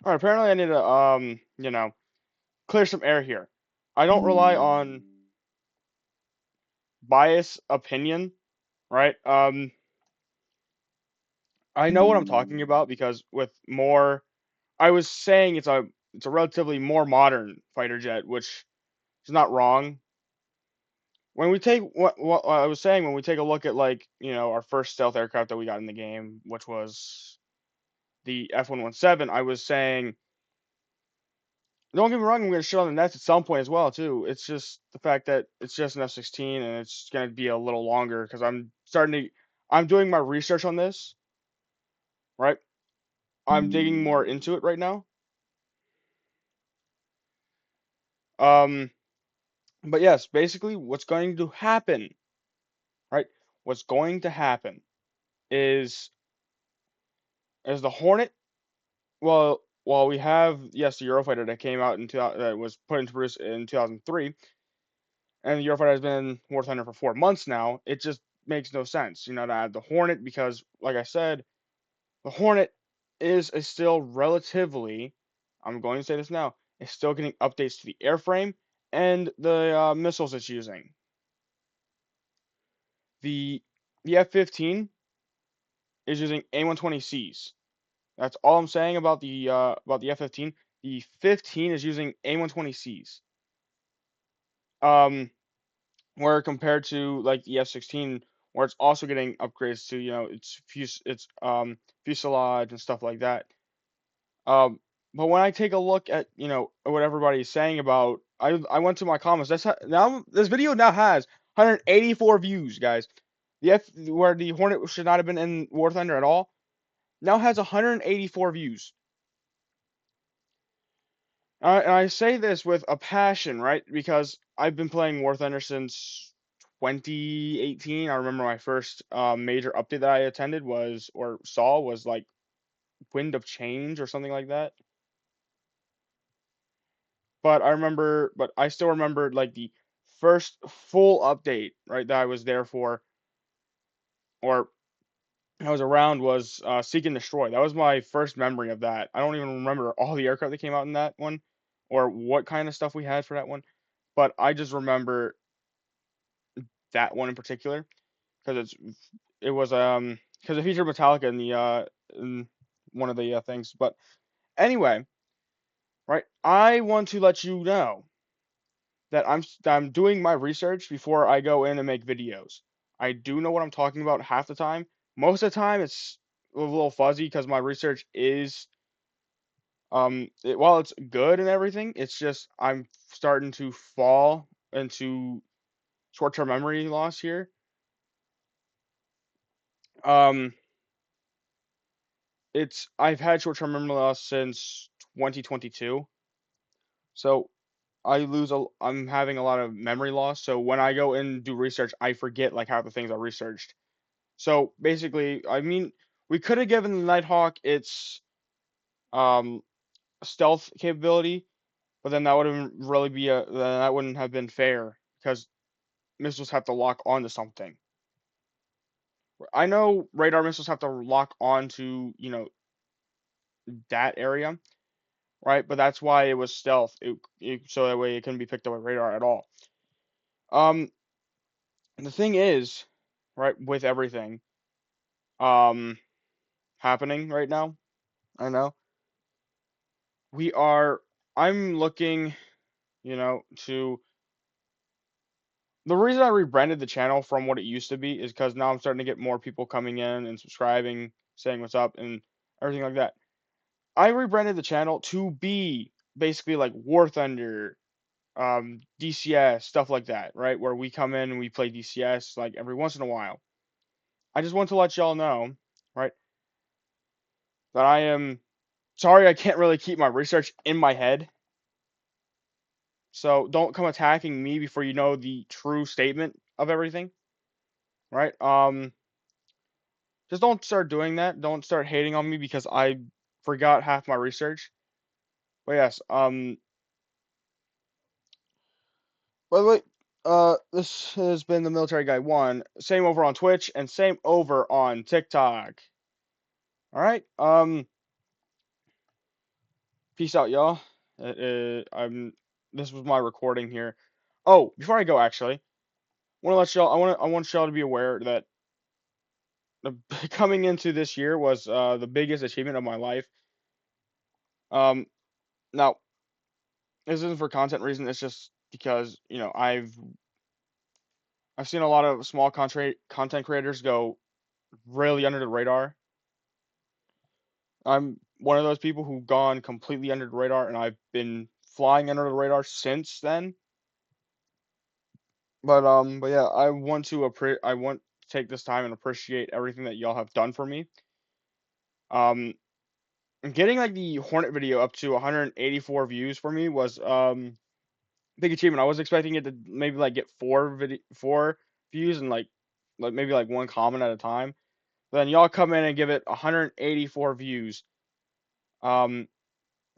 All right, apparently I need to clear some air here. I don't rely on bias opinion, right? I know what I'm talking about because with more, I was saying it's a relatively more modern fighter jet, which is not wrong. When we take what I was saying, when we take a look at like our first stealth aircraft that we got in the game, which was the F-117, I was saying, don't get me wrong, I'm gonna shit on the Nets at some point as well too. It's just the fact that it's just an F-16 and it's gonna be a little longer because I'm doing my research on this, right? I'm digging more into it right now. Um, but yes, basically what's going to happen, right? What's going to happen is the Hornet. Well, while we have, yes, the Eurofighter that came out that was put into produce in 2003, and the Eurofighter has been in War Thunder for 4 months now, it just makes no sense, to add the Hornet because, like I said, the Hornet is still relatively, I'm going to say this now, is still getting updates to the airframe and the missiles it's using. The the F-15 is using A120Cs. That's all I'm saying about the F-15. The 15 is using A120Cs. Um, where compared to like the F-16, where it's also getting upgrades to its fuselage and stuff like that. But when I take a look at what everybody's saying about, I went to my comments. Now this video now has 184 views, guys. Where the Hornet should not have been in War Thunder at all now has 184 views. And I say this with a passion, right? Because I've been playing War Thunder since 2018. I remember my first major update that I attended was like Wind of Change or something like that. But I still remember like the first full update, right, that I was there for, or I was around was Seek and Destroy. That was my first memory of that. I don't even remember all the aircraft that came out in that one, or what kind of stuff we had for that one. But I just remember that one in particular because it was because it featured Metallica in one of the things. But anyway, right, I want to let you know that I'm doing my research before I go in and make videos. I do know what I'm talking about half the time. Most of the time, it's a little fuzzy because my research is while it's good and everything, it's just I'm starting to fall into short-term memory loss here. Um, I've had short-term memory loss since 2022, so I'm having a lot of memory loss. So when I go and do research, I forget like half the things I researched. So basically, I mean, we could have given the Nighthawk its um stealth capability, but then that wouldn't have been fair because missiles have to lock onto something. I know radar missiles have to lock onto, that area, right? But that's why it was stealth. So that way it couldn't be picked up by radar at all. Um, the thing is, right, with everything um happening right now, I know we are. I'm looking, to the reason I rebranded the channel from what it used to be is because now I'm starting to get more people coming in and subscribing, saying what's up and everything like that. I rebranded the channel to be basically like War Thunder, DCS, stuff like that, right? Where we come in and we play DCS like every once in a while. I just want to let y'all know, right, that I am sorry I can't really keep my research in my head. So don't come attacking me before you know the true statement of everything, right? Just don't start doing that. Don't start hating on me because I forgot half my research. But yes, by the way, this has been the Military Guy 1. Same over on Twitch and same over on TikTok. All right. Peace out, y'all. I'm. This was my recording here. Oh, before I go, actually, want to let y'all. I want y'all to be aware that the, coming into this year was the biggest achievement of my life. Um, Now this isn't for content reason. It's just because I've seen a lot of small content creators go really under the radar. I'm one of those people who've gone completely under the radar, and I've been flying under the radar since then. But yeah, I want to take this time and appreciate everything that y'all have done for me. Um, and getting like the Hornet video up to 184 views for me was big achievement. I was expecting it to maybe like get four views and like maybe like one comment at a time. But then y'all come in and give it 184 views. Um,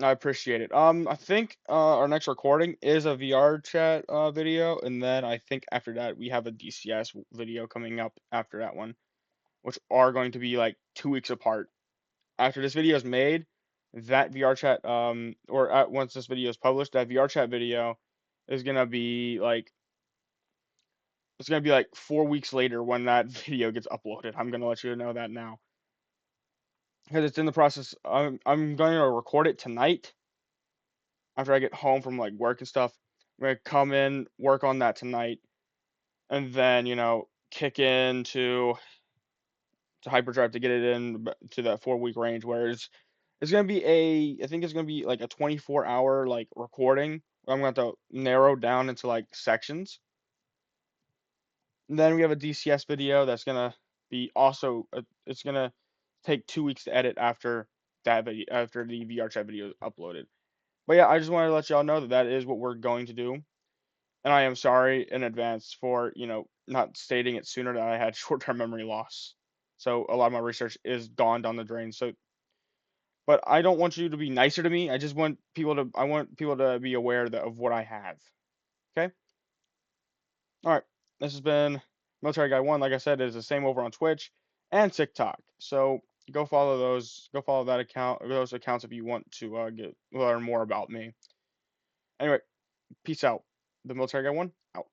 I appreciate it. I think our next recording is a VR chat video, and then I think after that we have a DCS video coming up after that one, which are going to be like 2 weeks apart. After this video is made, that VR chat once this video is published, that VR chat video is gonna be like it's gonna be like 4 weeks later when that video gets uploaded. I'm gonna let you know that now because it's in the process. I'm going to record it tonight after I get home from like work and stuff. I'm gonna come in, work on that tonight, and then kick into to hyperdrive to get it in to that 4 week range where it's gonna be I think it's gonna be like a 24-hour like recording. I'm gonna have to narrow down into like sections. And then we have a DCS video that's gonna be also it's gonna take 2 weeks to edit after that video after the VR chat video is uploaded. But yeah, I just wanted to let y'all know that that is what we're going to do. And I am sorry in advance for, not stating it sooner that I had short-term memory loss. So a lot of my research is gone down the drain. So, but I don't want you to be nicer to me. I want people to be aware of what I have. Okay? All right. This has been Military Guy 1. Like I said, it is the same over on Twitch and TikTok. So go follow those accounts if you want to learn more about me. Anyway, peace out. The Military Guy 1 out.